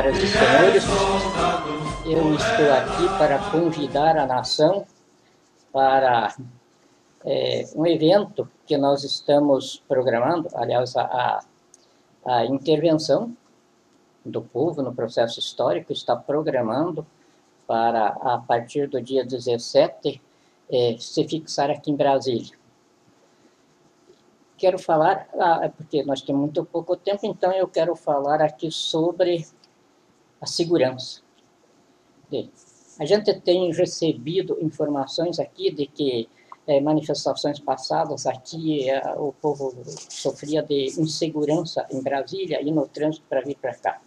senhoras e senhores, eu estou aqui para convidar a nação para um evento que nós estamos programando, aliás, a intervenção do povo no processo histórico está programando para, a partir do dia 17, se fixar aqui em Brasília. Quero falar, porque nós temos muito pouco tempo, então eu quero falar aqui sobre a segurança. A gente tem recebido informações aqui de que manifestações passadas aqui o povo sofria de insegurança em Brasília e no trânsito para vir para cá.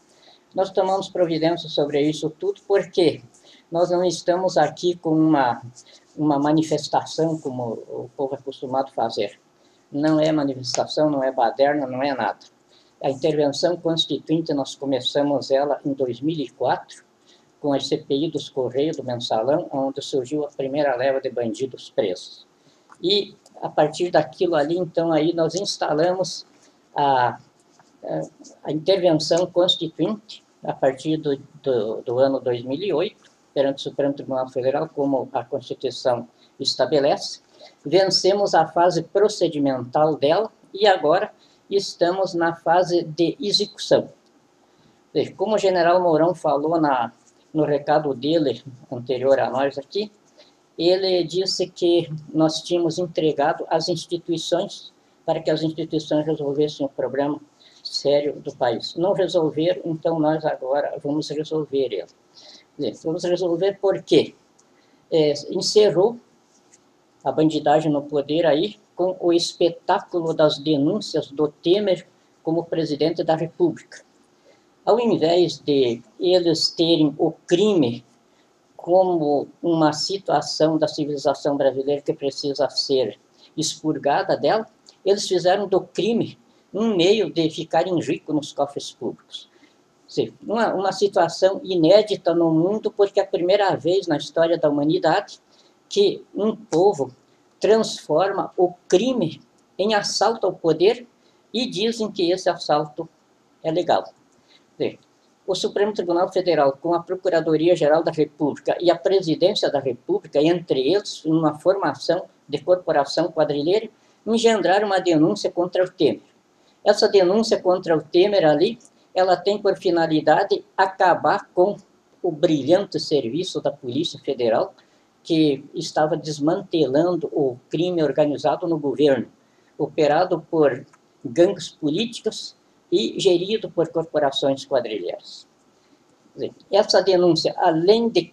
Nós tomamos providência sobre isso tudo porque nós não estamos aqui com uma manifestação como o povo é acostumado a fazer. Não é manifestação, não é baderna, não é nada. A intervenção constituinte, nós começamos ela em 2004, com a CPI dos Correios do Mensalão, onde surgiu a primeira leva de bandidos presos. E, a partir daquilo ali, então, aí nós instalamos a intervenção constituinte, a partir do ano 2008, perante o Supremo Tribunal Federal, como a Constituição estabelece. Vencemos a fase procedimental dela e agora estamos na fase de execução. Como o general Mourão falou no recado dele, anterior a nós aqui, ele disse que nós tínhamos entregado às instituições para que as instituições resolvessem o problema sério do país. Não resolveram, então nós agora vamos resolver ele. Vamos resolver por quê? Encerrou a bandidagem no poder aí com o espetáculo das denúncias do Temer como presidente da República. Ao invés de eles terem o crime como uma situação da civilização brasileira que precisa ser expurgada dela, eles fizeram do crime um meio de ficarem ricos nos cofres públicos. Uma situação inédita no mundo, porque é a primeira vez na história da humanidade que um povo transforma o crime em assalto ao poder e dizem que esse assalto é legal. O Supremo Tribunal Federal, com a Procuradoria-Geral da República e a Presidência da República, entre eles, numa formação de corporação quadrilheira, engendraram uma denúncia contra o Temer. Essa denúncia contra o Temer ali, ela tem por finalidade acabar com o brilhante serviço da Polícia Federal, que estava desmantelando o crime organizado no governo, operado por gangues políticas e gerido por corporações quadrilheiras. Essa denúncia, além de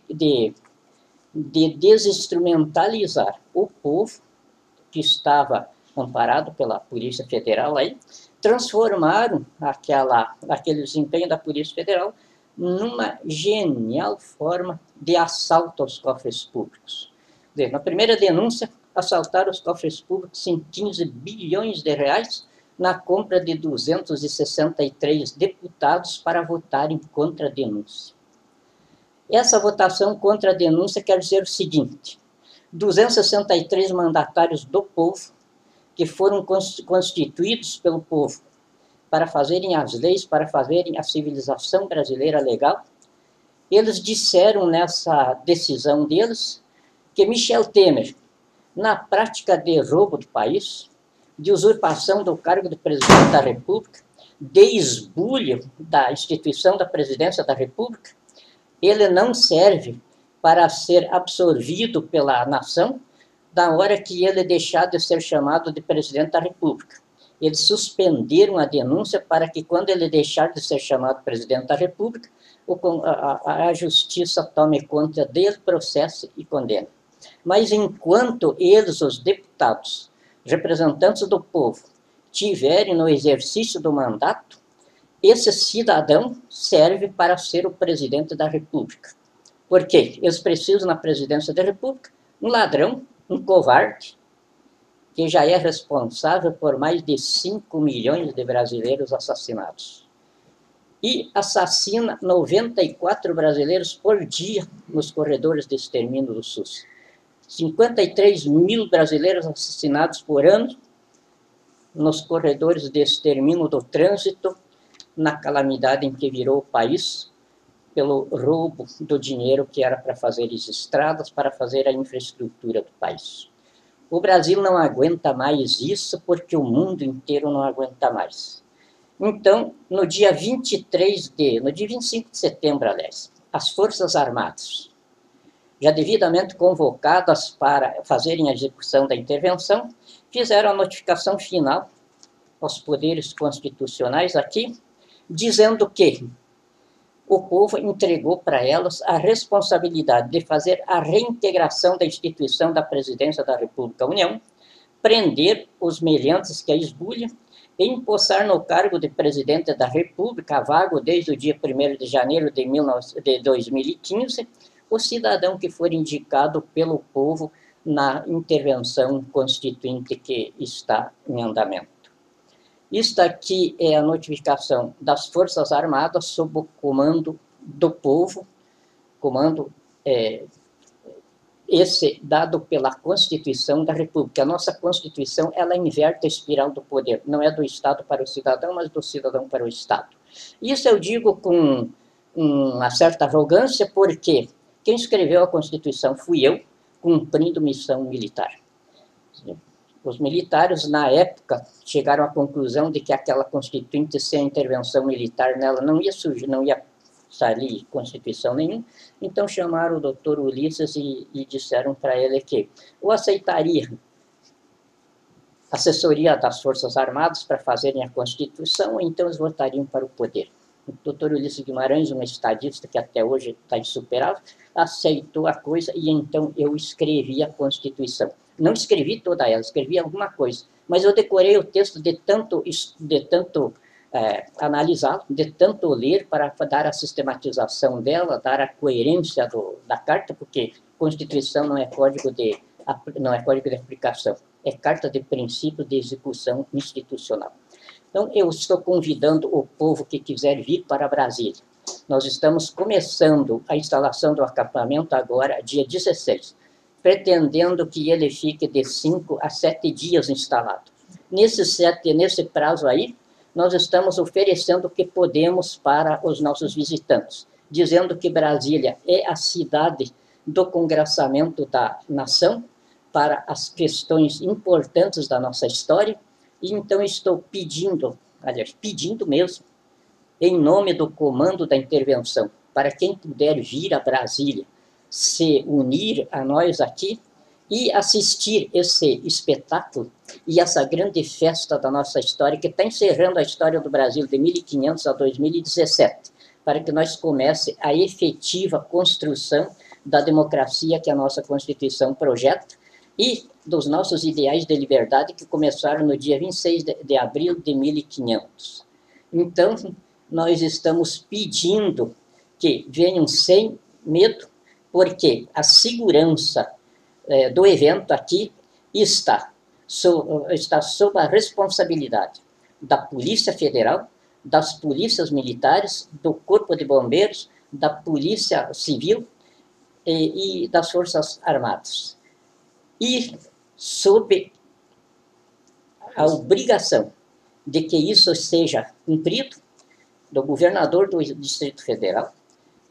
desinstrumentalizar o povo, que estava amparado pela Polícia Federal aí, transformaram aquele desempenho da Polícia Federal numa genial forma de assalto aos cofres públicos. Na primeira denúncia, assaltaram os cofres públicos em 15 bilhões de reais na compra de 263 deputados para votarem contra a denúncia. Essa votação contra a denúncia quer dizer o seguinte: 263 mandatários do povo, que foram constituídos pelo povo para fazerem as leis, para fazerem a civilização brasileira legal, eles disseram nessa decisão deles que Michel Temer, na prática de roubo do país, de usurpação do cargo de presidente da República, de esbulho da instituição da presidência da República, ele não serve para ser absorvido pela nação da hora que ele deixar de ser chamado de presidente da República. Eles suspenderam a denúncia para que, quando ele deixar de ser chamado presidente da República, a justiça tome conta dele, processe e condene. Mas enquanto eles, os deputados, representantes do povo, tiverem no exercício do mandato, esse cidadão serve para ser o presidente da República. Por quê? Eles precisam, na presidência da República, um ladrão, um covarde, que já é responsável por mais de 5 milhões de brasileiros assassinados. E assassina 94 brasileiros por dia nos corredores de extermínio do SUS. 53 mil brasileiros assassinados por ano nos corredores de extermínio do trânsito, na calamidade em que virou o país, pelo roubo do dinheiro que era para fazer as estradas, para fazer a infraestrutura do país. O Brasil não aguenta mais isso, porque o mundo inteiro não aguenta mais. Então, no dia 25 de setembro, aliás, as Forças Armadas, já devidamente convocadas para fazerem a execução da intervenção, fizeram a notificação final aos poderes constitucionais aqui, dizendo que o povo entregou para elas a responsabilidade de fazer a reintegração da instituição da Presidência da República da União, prender os meliantes que a esbulham, e empossar no cargo de Presidente da República, vago desde o dia 1º de janeiro de 2015, o cidadão que for indicado pelo povo na intervenção constituinte que está em andamento. Isto aqui é a notificação das Forças Armadas sob o comando do povo, comando esse dado pela Constituição da República. A nossa Constituição, ela inverte a espiral do poder, não é do Estado para o cidadão, mas do cidadão para o Estado. Isso eu digo com uma certa arrogância, porque quem escreveu a Constituição fui eu, cumprindo missão militar. Os militares, na época, chegaram à conclusão de que aquela Constituinte, sem a intervenção militar nela, não ia surgir, não ia sair Constituição nenhuma. Então chamaram o doutor Ulisses e disseram para ele que ou aceitaria assessoria das Forças Armadas para fazerem a Constituição, ou então eles votariam para o poder. O doutor Ulisses Guimarães, um estadista que até hoje está insuperável, aceitou a coisa e então eu escrevi a Constituição. Não escrevi toda ela, escrevi alguma coisa, mas eu decorei o texto de tanto analisá-lo, de tanto ler, para dar a sistematização dela, dar a coerência da carta, porque Constituição não é código de aplicação, é carta de princípio de execução institucional. Então, eu estou convidando o povo que quiser vir para Brasília. Nós estamos começando a instalação do acampamento agora, dia 16, pretendendo que ele fique de 5 a 7 dias instalado. Nesse prazo aí, nós estamos oferecendo o que podemos para os nossos visitantes, dizendo que Brasília é a cidade do congraçamento da nação para as questões importantes da nossa história, e então estou pedindo, aliás, pedindo mesmo, em nome do comando da intervenção, para quem puder vir a Brasília, se unir a nós aqui e assistir esse espetáculo e essa grande festa da nossa história, que está encerrando a história do Brasil de 1500 a 2017, para que nós comece a efetiva construção da democracia que a nossa Constituição projeta e dos nossos ideais de liberdade que começaram no dia 26 de abril de 1500. Então, nós estamos pedindo que venham sem medo, porque a segurança do evento aqui está sob a responsabilidade da Polícia Federal, das polícias militares, do Corpo de Bombeiros, da Polícia Civil e das Forças Armadas. E sob a obrigação de que isso seja cumprido, do governador do Distrito Federal,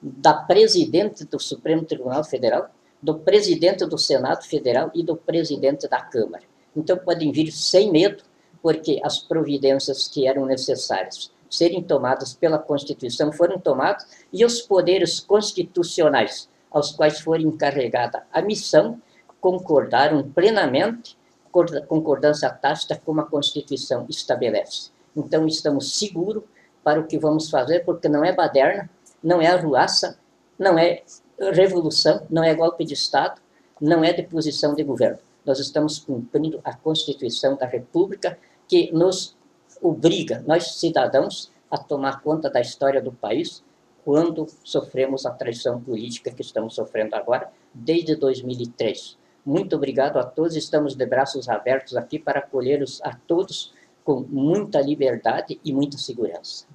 da presidente do Supremo Tribunal Federal, do presidente do Senado Federal e do presidente da Câmara. Então podem vir sem medo, porque as providências que eram necessárias serem tomadas pela Constituição foram tomadas, e os poderes constitucionais aos quais foi encarregada a missão concordaram plenamente, concordância tácita, como a Constituição estabelece. Então estamos seguros para o que vamos fazer, porque não é baderna, não é arruaça, não é revolução, não é golpe de Estado, não é deposição de governo. Nós estamos cumprindo a Constituição da República, que nos obriga, nós cidadãos, a tomar conta da história do país quando sofremos a traição política que estamos sofrendo agora, desde 2003. Muito obrigado a todos, estamos de braços abertos aqui para acolhê-los a todos com muita liberdade e muita segurança.